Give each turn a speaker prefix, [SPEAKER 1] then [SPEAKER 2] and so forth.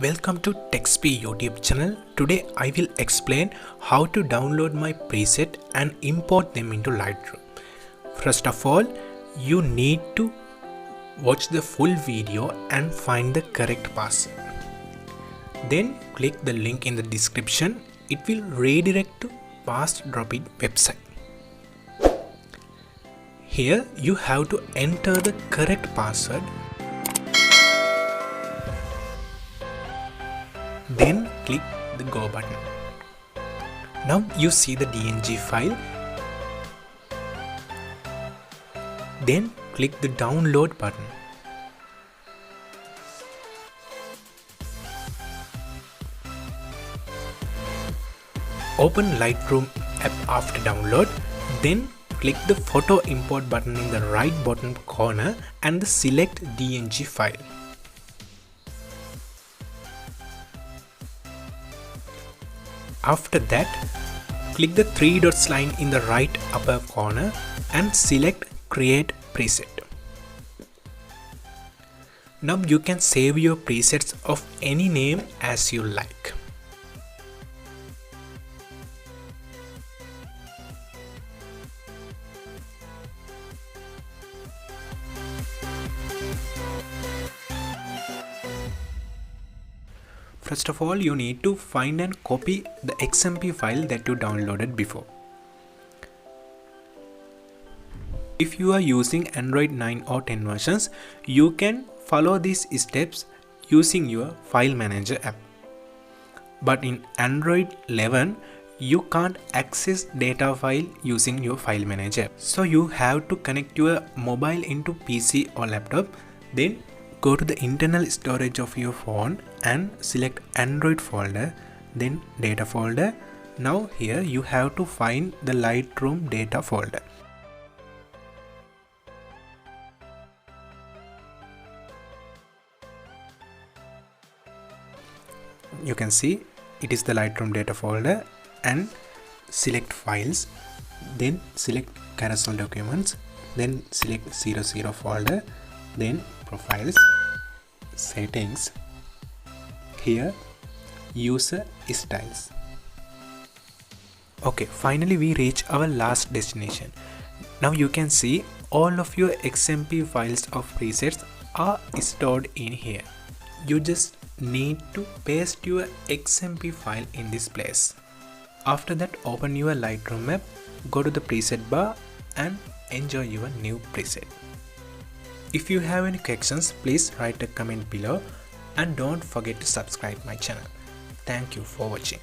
[SPEAKER 1] Welcome to TechSP YouTube channel. Today I will explain how to download my preset and import them into Lightroom. First of all, you need to watch the full video and find the correct password. Then click the link in the description. It will redirect to FastDropIt website. Here you have to enter the correct password. Then click the go button. Now you see the DNG file. Then click the download button. Open Lightroom app after download. Then click the photo import button in the right bottom corner and the select DNG file. After that, click the three dots line in the right upper corner and select Create Preset. Now you can save your presets of any name as you like. First of all, you need to find and copy the XMP file that you downloaded before. If you are using Android 9 or 10 versions, you can follow these steps using your file manager app. But in Android 11, you can't access data file using your file manager. So you have to connect your mobile into PC or laptop. Then go to the internal storage of your phone and select Android folder, then data folder. Now here you have to find the Lightroom data folder. You can see it is the Lightroom data folder, and select files, then select carousel documents, then select 00 folder, then profiles, settings, here user styles. Okay, finally we reach our last destination. Now you can see all of your XMP files of presets are stored in here. You just need to paste your XMP file in this place. After that, open your Lightroom app, go to the preset bar and enjoy your new preset. If you have any questions, please write a comment below and don't forget to subscribe my channel. Thank you for watching.